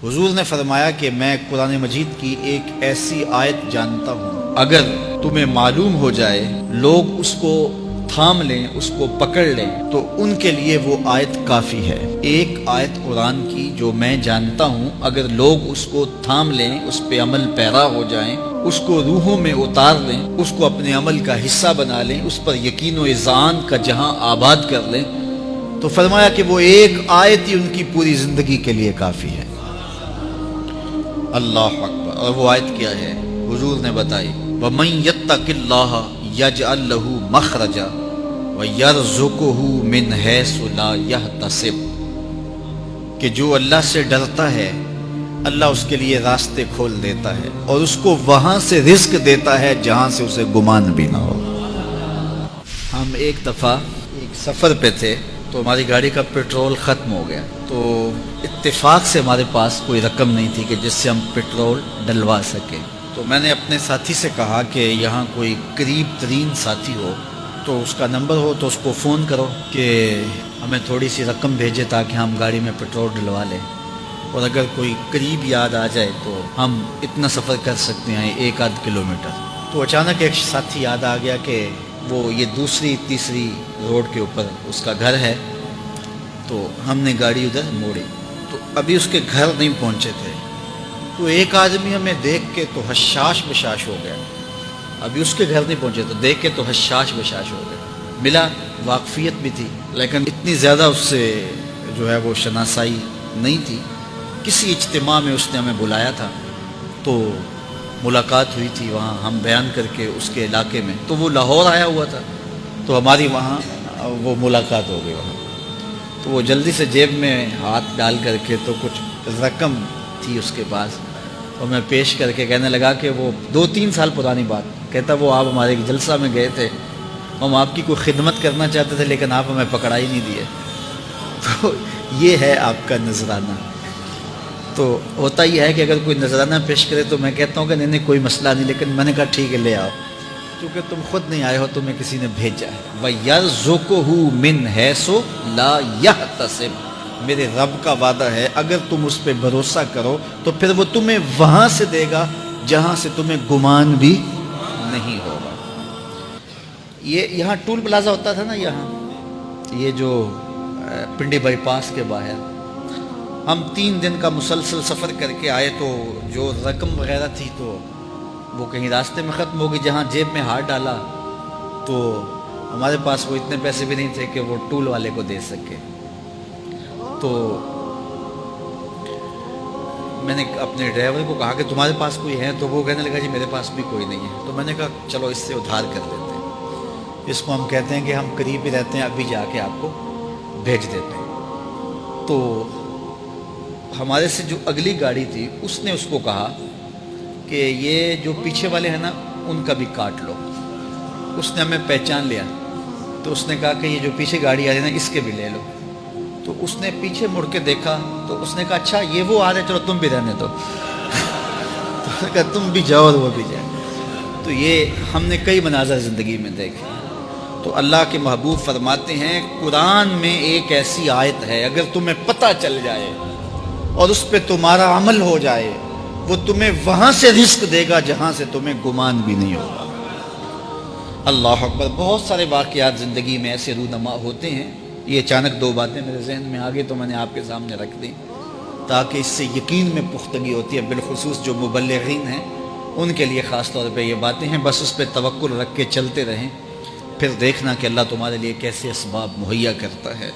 حضور نے فرمایا کہ میں قرآن مجید کی ایک ایسی آیت جانتا ہوں، اگر تمہیں معلوم ہو جائے، لوگ اس کو تھام لیں، اس کو پکڑ لیں، تو ان کے لیے وہ آیت کافی ہے۔ ایک آیت قرآن کی جو میں جانتا ہوں، اگر لوگ اس کو تھام لیں، اس پہ عمل پیرا ہو جائیں، اس کو روحوں میں اتار لیں، اس کو اپنے عمل کا حصہ بنا لیں، اس پر یقین و اذعان کا جہاں آباد کر لیں، تو فرمایا کہ وہ ایک آیت ہی ان کی پوری زندگی کے لیے کافی ہے۔ اللہ اکبر۔ اور وہ آیت کیا ہے؟ حضور نے بتائی، وَمَن يَتَّقِ اللَّهَ يَجْعَل لَّهُ مَخْرَجًا وَيَرْزُقْهُ مِنْ حَيْثُ لَا يَحْتَسِبُ، کہ جو اللہ سے ڈرتا ہے، اللہ اس کے لیے راستے کھول دیتا ہے اور اس کو وہاں سے رزق دیتا ہے جہاں سے اسے گمان بھی نہ ہو۔ ہم ایک دفعہ ایک سفر پہ تھے، تو ہماری گاڑی کا پیٹرول ختم ہو گیا، تو اتفاق سے ہمارے پاس کوئی رقم نہیں تھی کہ جس سے ہم پیٹرول ڈلوا سکیں۔ تو میں نے اپنے ساتھی سے کہا کہ یہاں کوئی قریب ترین ساتھی ہو تو اس کا نمبر ہو تو اس کو فون کرو کہ ہمیں تھوڑی سی رقم بھیجے تاکہ ہم گاڑی میں پیٹرول ڈلوا لیں، اور اگر کوئی قریب یاد آ جائے تو ہم اتنا سفر کر سکتے ہیں، 1-8 کلومیٹر۔ تو اچانک ایک ساتھی یاد آ گیا کہ وہ یہ دوسری تیسری روڈ کے اوپر اس کا گھر ہے، تو ہم نے گاڑی ادھر موڑی، تو ابھی اس کے گھر نہیں پہنچے تھے، تو ایک آدمی ہمیں دیکھ کے تو حشاش بشاش ہو گیا۔ ابھی اس کے گھر نہیں پہنچے تو دیکھ کے تو حشاش بشاش ہو گیا۔ ملا، واقفیت بھی تھی، لیکن اتنی زیادہ اس سے جو ہے وہ شناسائی نہیں تھی۔ کسی اجتماع میں اس نے ہمیں بلایا تھا، تو ملاقات ہوئی تھی وہاں، ہم بیان کر کے اس کے علاقے میں، تو وہ لاہور آیا ہوا تھا، تو ہماری وہاں وہ ملاقات ہو گئی وہاں۔ تو وہ جلدی سے جیب میں ہاتھ ڈال کر کے تو کچھ رقم تھی اس کے پاس، اور میں پیش کر کے کہنے لگا کہ وہ 2-3 سال پرانی بات، کہتا وہ آپ ہمارے ایک جلسہ میں گئے تھے، ہم آپ کی کوئی خدمت کرنا چاہتے تھے لیکن آپ ہمیں پکڑا ہی نہیں دیے۔ تو یہ ہے آپ کا نذرانہ۔ تو ہوتا یہ ہے کہ اگر کوئی نذرانہ پیش کرے تو میں کہتا ہوں کہ نہیں کوئی مسئلہ نہیں، لیکن میں نے کہا ٹھیک ہے لے آؤ، کیونکہ تم خود نہیں آئے ہو، تمہیں کسی نے بھیجا ہے۔ وَيَرْزُقْهُ مِنْ حَيْثُ لَا يَحْتَسِبُ، میرے رب کا وعدہ ہے اگر تم اس پہ بھروسہ کرو تو پھر وہ تمہیں وہاں سے دے گا جہاں سے تمہیں گمان بھی نہیں ہوگا۔ یہ یہاں ٹول پلازا ہوتا تھا نا، یہاں یہ جو پنڈی بائی پاس کے باہر، ہم 3 دن کا مسلسل سفر کر کے آئے، تو جو رقم وغیرہ تھی تو وہ کہیں راستے میں ختم ہو گئی۔ جہاں جیب میں ہاتھ ڈالا تو ہمارے پاس وہ اتنے پیسے بھی نہیں تھے کہ وہ ٹول والے کو دے سکے۔ تو میں نے اپنے ڈرائیور کو کہا کہ تمہارے پاس کوئی ہے، تو وہ کہنے لگا جی میرے پاس بھی کوئی نہیں ہے۔ تو میں نے کہا چلو اس سے ادھار کر دیتے ہیں، اس کو ہم کہتے ہیں کہ ہم قریب ہی رہتے ہیں، ابھی جا کے آپ کو بھیج دیتے ہیں۔ تو ہمارے سے جو اگلی گاڑی تھی اس نے اس کو کہا کہ یہ جو پیچھے والے ہیں نا ان کا بھی کاٹ لو۔ اس نے ہمیں پہچان لیا، تو اس نے کہا کہ یہ جو پیچھے گاڑی آ رہی ہے نا اس کے بھی لے لو۔ تو اس نے پیچھے مڑ کے دیکھا تو اس نے کہا اچھا یہ وہ آ رہے، چلو تم بھی رہنے دو۔ تو اس نے کہا تم بھی جاؤ اور وہ بھی جائے۔ تو یہ ہم نے کئی مناظر زندگی میں دیکھے۔ تو اللہ کے محبوب فرماتے ہیں قرآن میں ایک ایسی آیت ہے، اگر تمہیں پتہ چل جائے اور اس پہ تمہارا عمل ہو جائے، وہ تمہیں وہاں سے رزق دے گا جہاں سے تمہیں گمان بھی نہیں ہوگا۔ اللہ اکبر۔ بہت سارے واقعات زندگی میں ایسے رونما ہوتے ہیں۔ یہ اچانک 2 باتیں میرے ذہن میں آ گئی تو میں نے آپ کے سامنے رکھ دی، تاکہ اس سے یقین میں پختگی ہوتی ہے، بالخصوص جو مبلغین ہیں ان کے لیے خاص طور پہ یہ باتیں ہیں۔ بس اس پہ توکل رکھ کے چلتے رہیں، پھر دیکھنا کہ اللہ تمہارے لیے کیسے اسباب مہیا کرتا ہے۔